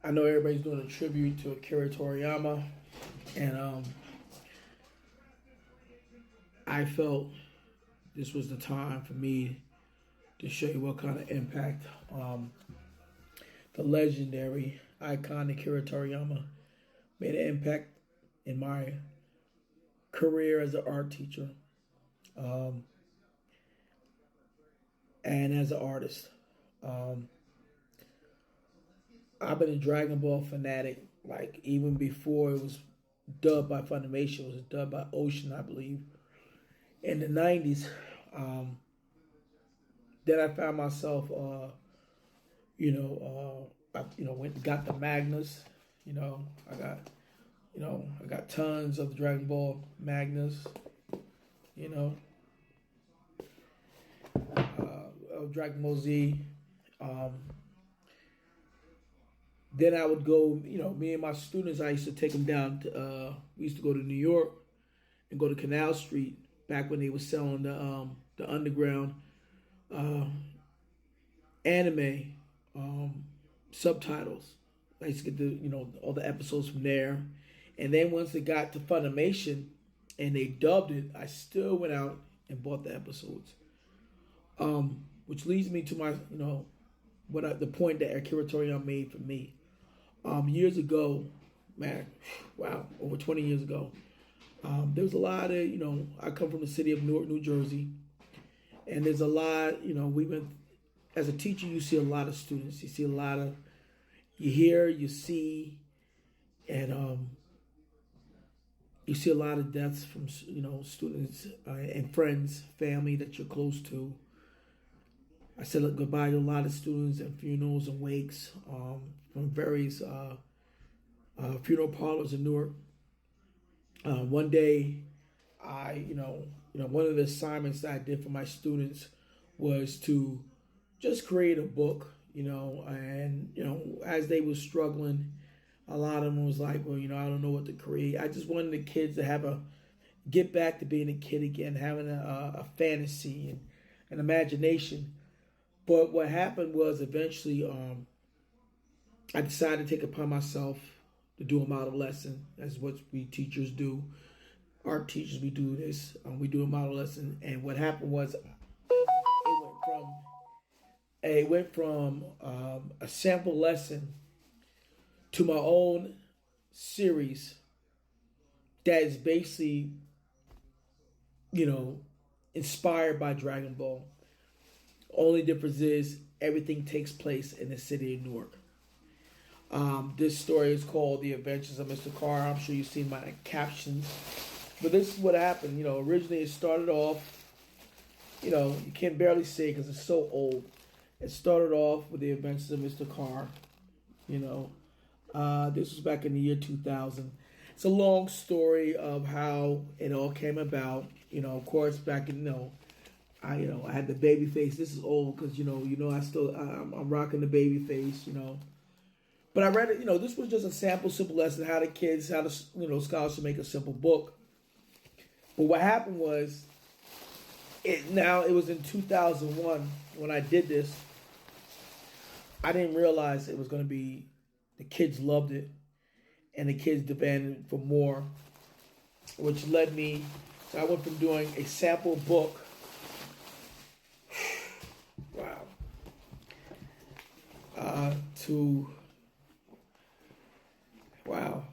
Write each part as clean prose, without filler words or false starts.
I know everybody's doing a tribute to Akira Toriyama, and I felt this was the time for me to show you what kind of impact the legendary icon Akira Toriyama made an impact in my career as an art teacher um, and as an artist. Um, I've been a Dragon Ball fanatic, like even before it was dubbed by Funimation, it was dubbed by Ocean, I believe, in the '90s. Um, then I found myself, went and got the Magnus. I got, I got tons of Dragon Ball Magnus. You know, of Dragon Ball Z. Um, then I would go, me and my students, I used to take them down to, we used to go to New York and go to Canal Street back when they were selling the underground uh, anime subtitles. I used to get all the episodes from there. And then once it got to Funimation and they dubbed it, I still went out and bought the episodes. Which leads me to my, the point that Akira Toriyama made for me. Years ago, man, wow, over 20 years ago, there was a lot of, I come from the city of Newark, New Jersey, and there's a lot, as a teacher, you see a lot of students. You see a lot of, you hear, you see, and you see a lot of deaths from, students and friends, family that you're close to. I said goodbye to a lot of students and funerals and wakes from various funeral parlors in Newark. One day, one of the assignments that I did for my students was to just create a book, and as they were struggling, a lot of them was like, well, I don't know what to create. I just wanted the kids to get back to being a kid again, having a fantasy and an imagination. But what happened was eventually I decided to take it upon myself to do a model lesson. That's what we teachers do. Art teachers, we do this. We do a model lesson. And what happened was it went from a sample lesson to my own series that is basically, inspired by Dragon Ball. Only difference is everything takes place in the city of Newark. This story is called The Adventures of Mr. Carr. I'm sure you've seen my captions. But this is what happened. Originally it started off, you can barely say because it's so old. It started off with The Adventures of Mr. Carr. This was back in the year 2000. It's a long story of how it all came about. Of course, back in, I had the baby face. This is old because I'm rocking the baby face. But I read it. This was just a simple lesson how the scholars should make a simple book. But what happened was, it was in 2001 when I did this. I didn't realize it was going to be the kids loved it, and the kids demanded for more, which led me. So I went from doing a sample book. Wow.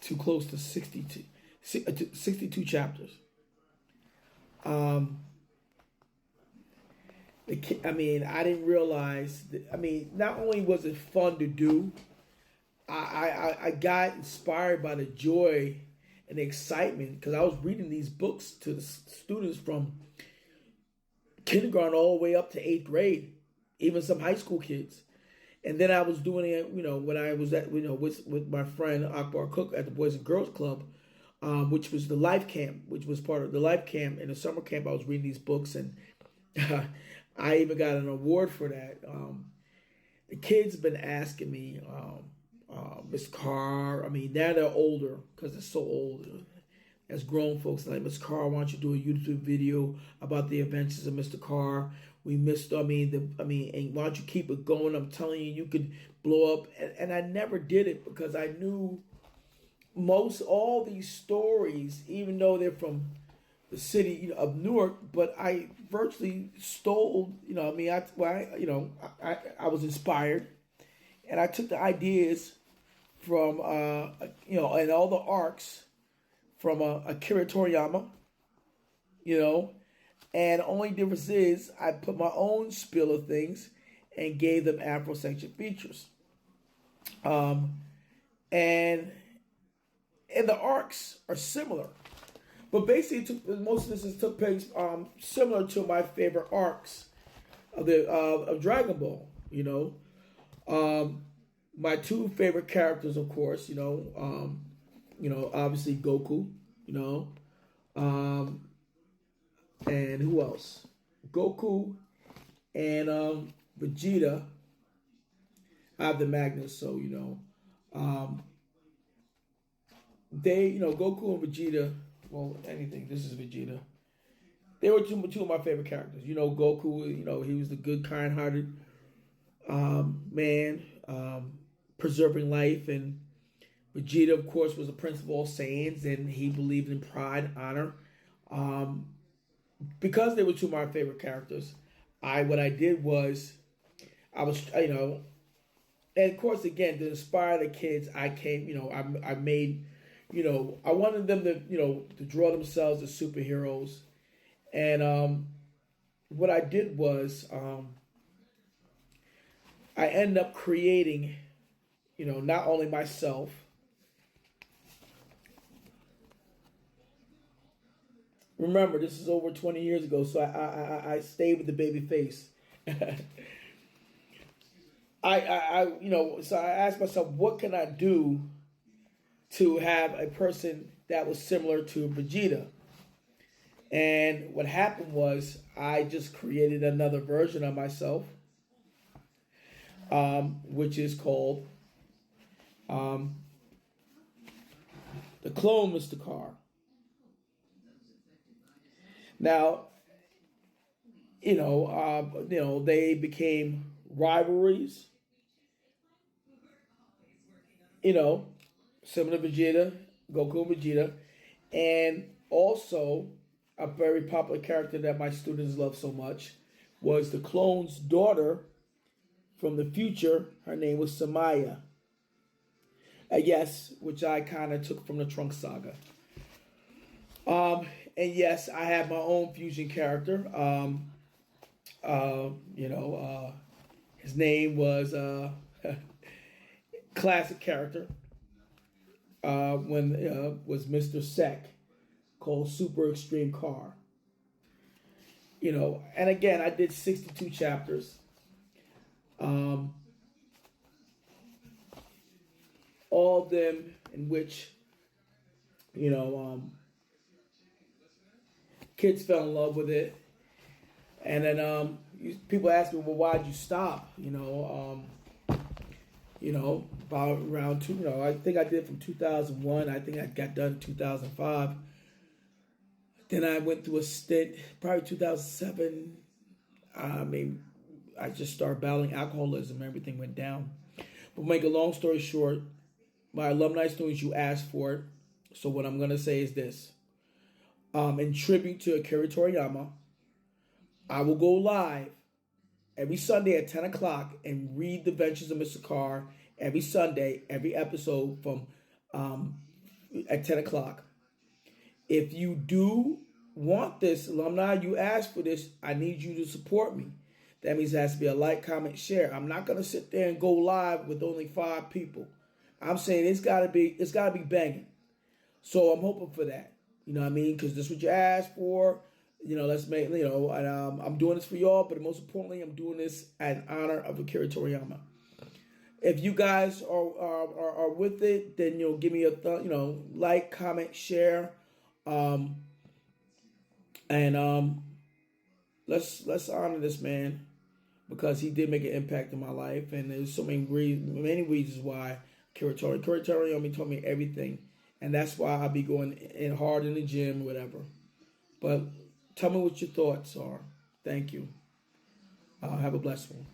Too close to 62 chapters. I didn't realize not only was it fun to do, I got inspired by the joy and the excitement because I was reading these books to the students from kindergarten all the way up to 8th grade, even some high school kids. And then I was doing it, when I was at, with my friend Akbar Cook at the Boys and Girls Club, which was the life camp, which was part of the life camp. In the summer camp, I was reading these books, and I even got an award for that. The kids have been asking me, Miss Carr. Now they're older because they're so old. As grown folks, like, Miss Carr, why don't you do a YouTube video about the adventures of Mr. Carr? We missed. And why don't you keep it going? I'm telling you, you could blow up. And I never did it because I knew most all these stories, even though they're from the city of Newark, but I virtually stole. I was inspired, and I took the ideas from and all the arcs from Akira Toriyama, you know, and the only difference is I put my own spill of things and gave them Afrocentric features. And the arcs are similar, but basically most of this took place similar to my favorite arcs of the of Dragon Ball. My two favorite characters, of course, obviously Goku, and who else? Goku and Vegeta. I have the Magnus, so Goku and Vegeta. Well, anything. This is Vegeta. They were two of my favorite characters. Goku. He was the good, kind-hearted man, preserving life, and Vegeta, of course, was the prince of all Saiyans, and he believed in pride, honor. Because they were two of my favorite characters, what I did was I was and of course again to inspire the kids, I made I wanted them to draw themselves as superheroes, and what I did was I ended up creating not only myself. Remember, this is over 20 years ago, so I stayed with the baby face. So I asked myself, what can I do to have a person that was similar to Vegeta? And what happened was I just created another version of myself, which is called the Clone Mr. Carr. Now, they became rivalries. Similar to Vegeta, Goku and Vegeta, and also a very popular character that my students love so much was the clone's daughter from the future. Her name was Samaya. Yes, which I kind of took from the Trunks saga. And yes, I have my own fusion character. His name was classic character. Was Mr. Sek, called Super Extreme Car. And again, I did 62 chapters. All of them in which, kids fell in love with it. And then people ask me, well, why'd you stop? About around I think I did from 2001. I think I got done in 2005. Then I went through a stint, probably 2007. I just started battling alcoholism. Everything went down. But make a long story short, my alumni students, you asked for it. So what I'm going to say is this. In tribute to Akira Toriyama, I will go live every Sunday at 10 o'clock and read The Adventures of Mr. Carr every Sunday, every episode from at 10 o'clock. If you do want this, alumni, you ask for this, I need you to support me. That means it has to be a like, comment, share. I'm not going to sit there and go live with only 5 people. I'm saying it's got to be banging. So I'm hoping for that. You know what I mean? Because this is what you asked for. Let's make, and I'm doing this for y'all, but most importantly, I'm doing this in honor of Akira Toriyama. If you guys are with it, then give me a like, comment, share, and let's honor this man because he did make an impact in my life, and there's so many reasons why Akira Toriyama told me everything, and that's why I'll be going in hard in the gym, whatever. But tell me what your thoughts are. Thank you. Have a blessed one.